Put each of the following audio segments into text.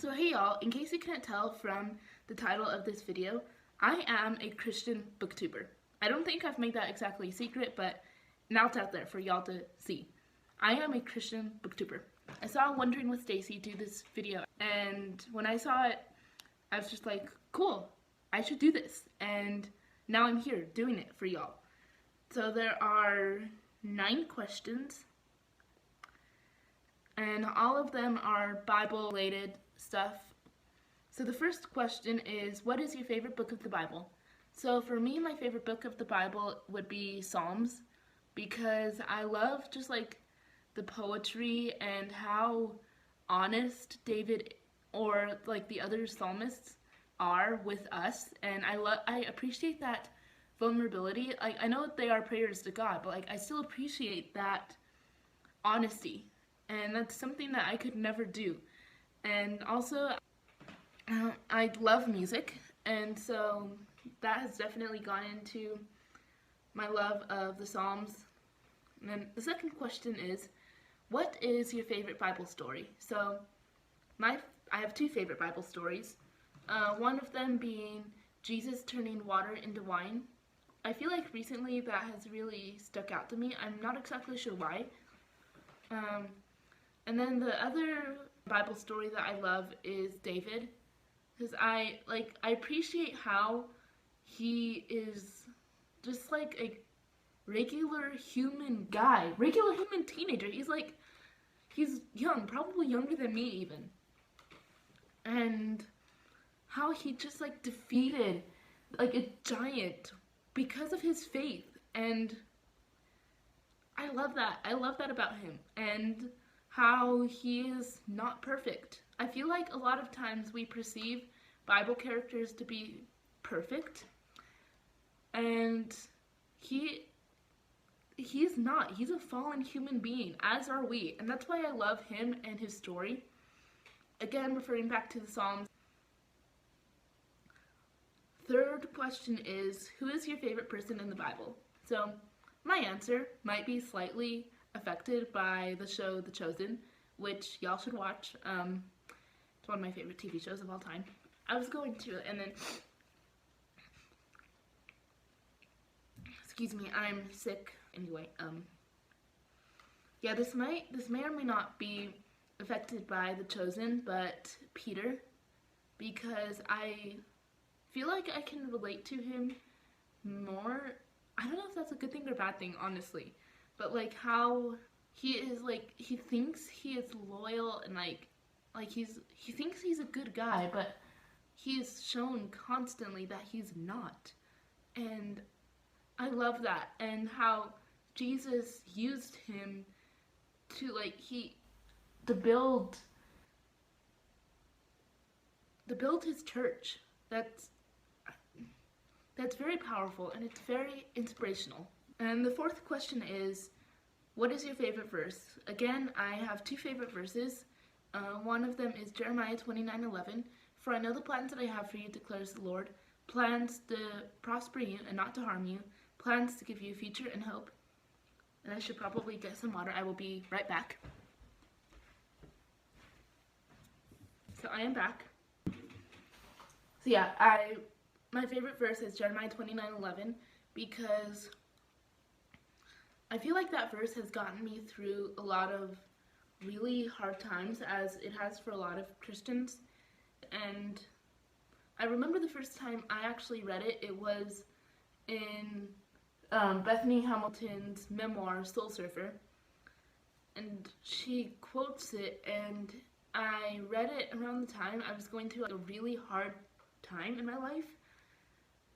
So hey y'all, in case you can't tell from the title of this video, I am a Christian booktuber. I don't think I've made that exactly secret, but now it's out there for y'all to see. I am a Christian booktuber. I saw Wondering with Stacy do this video, and when I saw it, I was just like, cool, I should do this. And now I'm here doing it for y'all. So there are 9 questions, and all of them are Bible related stuff. So the first question is, what is your favorite book of the Bible? So for me, my favorite book of the Bible would be Psalms, because I love just like the poetry and how honest David or like the other psalmists are with us, and I appreciate that vulnerability. Like, I know they are prayers to God, but like I still appreciate that honesty, and that's something that I could never do. And also, I love music, and so that has definitely gone into my love of the Psalms. And then the second question is, what is your favorite Bible story? So I have 2 favorite Bible stories. One of them being Jesus turning water into wine. I feel like recently that has really stuck out to me. I'm not exactly sure why. And then the other Bible story that I love is David, because I appreciate how he is just like a regular human guy, regular human teenager. He's young, probably younger than me even. And how he just like defeated like a giant because of his faith. And I love that. I love that about him. And how he is not perfect. I feel like a lot of times we perceive Bible characters to be perfect, and he's not. He's a fallen human being, as are we, and that's why I love him and his story. Again, referring back to the Psalms. Third question is, who is your favorite person in the Bible? So my answer might be slightly affected by the show The Chosen, which y'all should watch. It's one of my favorite TV shows of all time. I was going to, and then, excuse me, I'm sick. Anyway, yeah, this may or may not be affected by The Chosen, but Peter, because I feel like I can relate to him more. I don't know if that's a good thing or bad thing, honestly. But like how he is, like, he thinks he is loyal and like he thinks he's a good guy, but he's shown constantly that he's not. And I love that, and how Jesus used him to to build his church. That's very powerful, and it's very inspirational. And the fourth question is, what is your favorite verse? Again, I have 2 favorite verses. One of them is Jeremiah 29:11. For I know the plans that I have for you, declares the Lord. Plans to prosper you and not to harm you. Plans to give you a future and hope. And I should probably get some water. I will be right back. So I am back. So yeah, my favorite verse is Jeremiah 29:11, because I feel like that verse has gotten me through a lot of really hard times, as it has for a lot of Christians. And I remember the first time I actually read it, it was in Bethany Hamilton's memoir, Soul Surfer. And she quotes it, and I read it around the time I was going through like a really hard time in my life.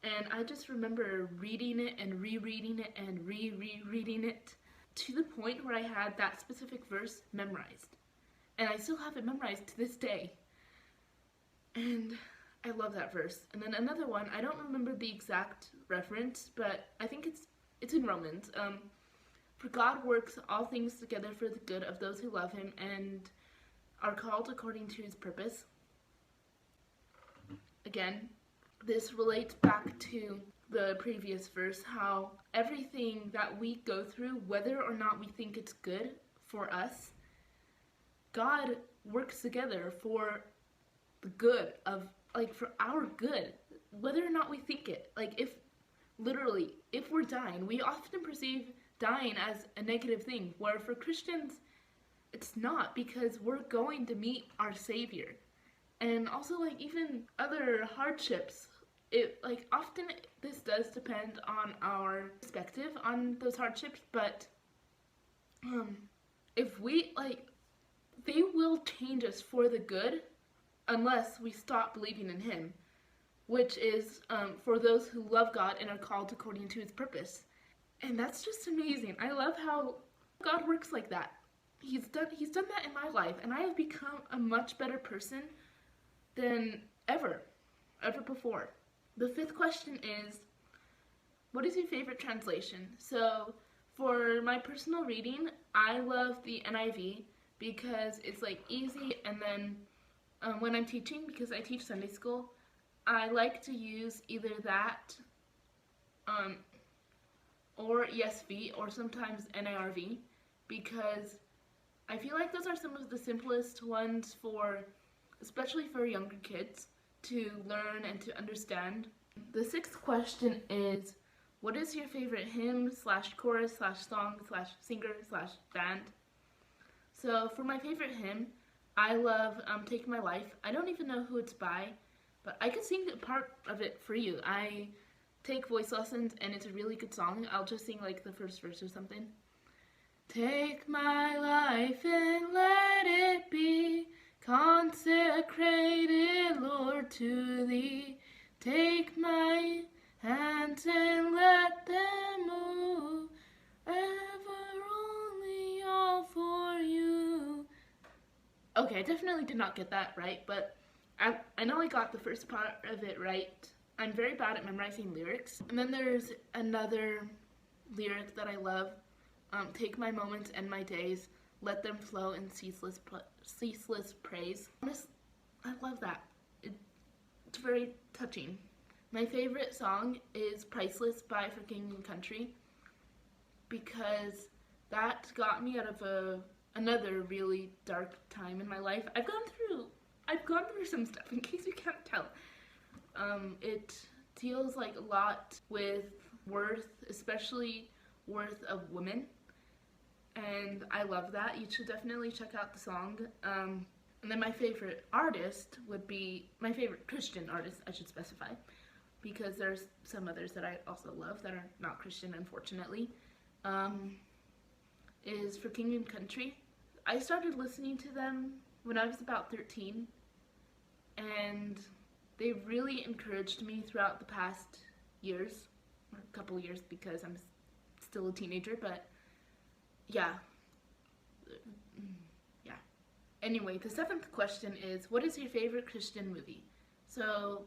And I just remember reading it and rereading it and rereading it to the point where I had that specific verse memorized. And I still have it memorized to this day. And I love that verse. And then another one, I don't remember the exact reference, but I think it's in Romans. For God works all things together for the good of those who love him and are called according to his purpose. Again, this relates back to the previous verse, how everything that we go through, whether or not we think it's good for us, God works together for the good of, like, for our good, whether or not we think it. Like, if literally, if we're dying, we often perceive dying as a negative thing, where for Christians, it's not, because we're going to meet our Savior. And also, like, even other hardships, it, like, often this does depend on our perspective on those hardships, but if we, like, they will change us for the good unless we stop believing in Him, which is for those who love God and are called according to His purpose. And that's just amazing. I love how God works like that. He's done that in my life, and I have become a much better person than ever before. The fifth question is, what is your favorite translation? So for my personal reading, I love the NIV because it's like easy, and then when I'm teaching, because I teach Sunday school, I like to use either that or ESV or sometimes NIRV, because I feel like those are some of the simplest ones for, especially for younger kids, to learn and to understand. The sixth question is, what is your favorite hymn / chorus / song / singer / band? So for my favorite hymn, I love Take My Life. I don't even know who it's by, but I could sing a part of it for you. I take voice lessons, and it's a really good song. I'll just sing like the first verse or something. Take my life and let it be consecrated, Lord, to Thee. Take my hands and let them move, ever only all for You. Okay, I definitely did not get that right, but I know I got the first part of it right. I'm very bad at memorizing lyrics. And then there's another lyric that I love. Take my moments and my days, let them flow in ceaseless praise. I love that. It's very touching. My favorite song is Priceless by For King and Country, because that got me out of another really dark time in my life. I've gone through some stuff, in case you can't tell. It deals like a lot with worth, especially worth of women, and I love that. You should definitely check out the song. And then my favorite artist would be, my favorite Christian artist, I should specify, because there's some others that I also love that are not Christian, unfortunately, is For King and Country. I started listening to them when I was about 13, and they really encouraged me throughout the past years, or a couple years, because I'm still a teenager, but yeah. Anyway, the seventh question is, what is your favorite Christian movie? So,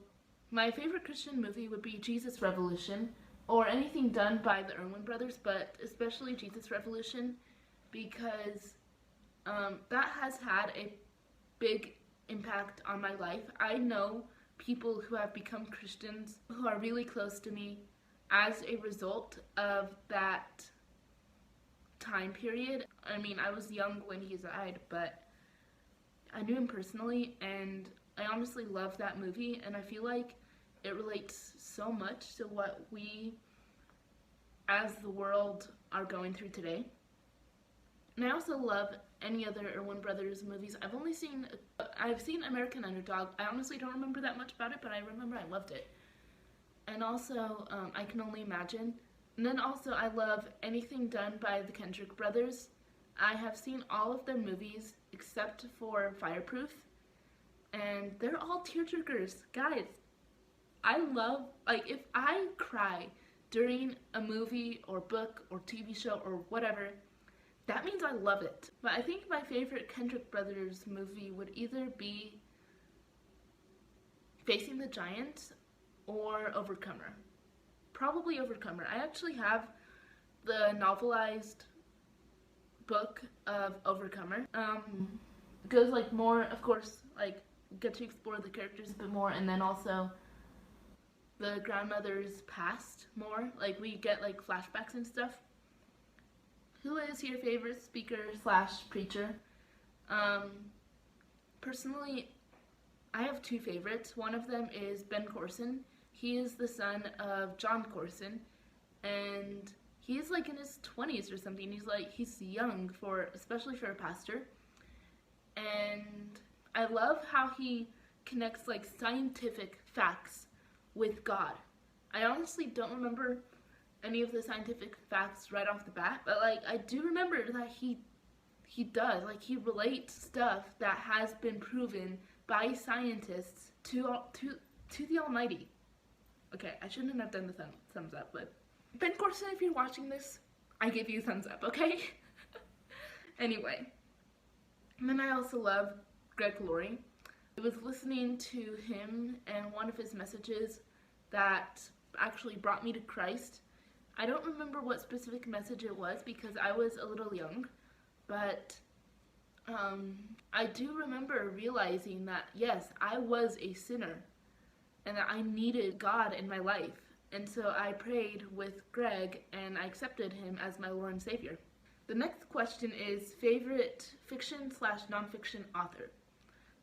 my favorite Christian movie would be Jesus Revolution, or anything done by the Erwin brothers, but especially Jesus Revolution, because that has had a big impact on my life. I know people who have become Christians who are really close to me as a result of that time period. I mean, I was young when he died, but I knew him personally, and I honestly love that movie, and I feel like it relates so much to what we as the world are going through today. And I also love any other Erwin Brothers movies. I've seen American Underdog. I honestly don't remember that much about it, but I remember I loved it. And also, I Can Only Imagine. And then also, I love anything done by the Kendrick brothers. I have seen all of their movies except for Fireproof, and they're all tearjerkers. Guys, I love, like, if I cry during a movie or book or TV show or whatever, that means I love it. But I think my favorite Kendrick brothers movie would either be Facing the Giant or Overcomer. Probably Overcomer. I actually have the novelized book of Overcomer. It goes like more, of course, like get to explore the characters a bit more, and then also the grandmother's past more. Like we get like flashbacks and stuff. Who is your favorite speaker / preacher? Personally, I have have two favorites. One of them is Ben Corson. He is the son of John Corson, and he's like in his 20s or something. He's young especially for a pastor. And I love how he connects like scientific facts with God. I honestly don't remember any of the scientific facts right off the bat, but like I do remember that he does, like he relates stuff that has been proven by scientists to the Almighty. Okay, I shouldn't have done the thumbs up, but Ben Corson, if you're watching this, I give you a thumbs up, okay? Anyway, and then I also love Greg Laurie. I was listening to him and one of his messages that actually brought me to Christ. I don't remember what specific message it was because I was a little young, but I do remember realizing that, yes, I was a sinner and that I needed God in my life. And so I prayed with Greg and I accepted him as my Lord and Savior. The next question is favorite fiction/nonfiction author.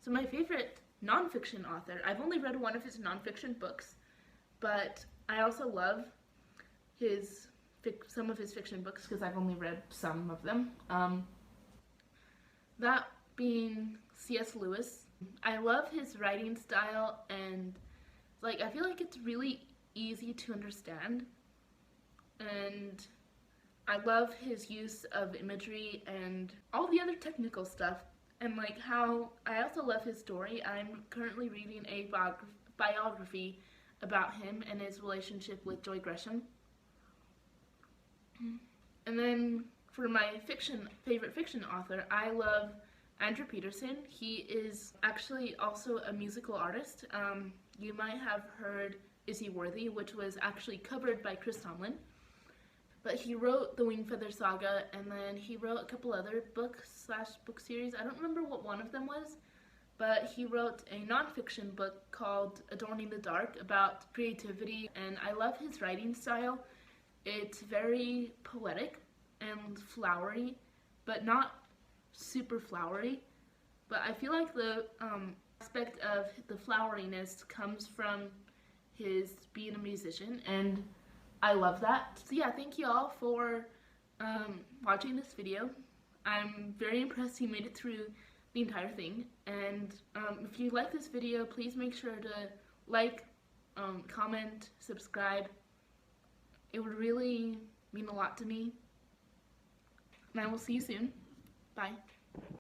So my favorite nonfiction author, I've only read one of his nonfiction books, but I also love some of his fiction books because I've only read some of them. That being C.S. Lewis. I love his writing style, and like I feel like it's really easy to understand, and I love his use of imagery and all the other technical stuff, and like how I also love his story. I'm currently reading a biography about him and his relationship with Joy Gresham. And then for my favorite fiction author, I love Andrew Peterson. He is actually also a musical artist. You might have heard Is He Worthy, which was actually covered by Chris Tomlin. But he wrote the Wingfeather Saga, and then he wrote a couple other books/book series. I don't remember what one of them was, but he wrote a nonfiction book called Adorning the Dark about creativity, and I love his writing style. It's very poetic and flowery, but not super flowery. But I feel like the aspect of the floweriness comes from his being a musician, and I love that. So yeah, thank you all for watching this video. I'm very impressed he made it through the entire thing, and if you like this video, please make sure to like, comment, subscribe. It would really mean a lot to me, and I will see you soon. Bye.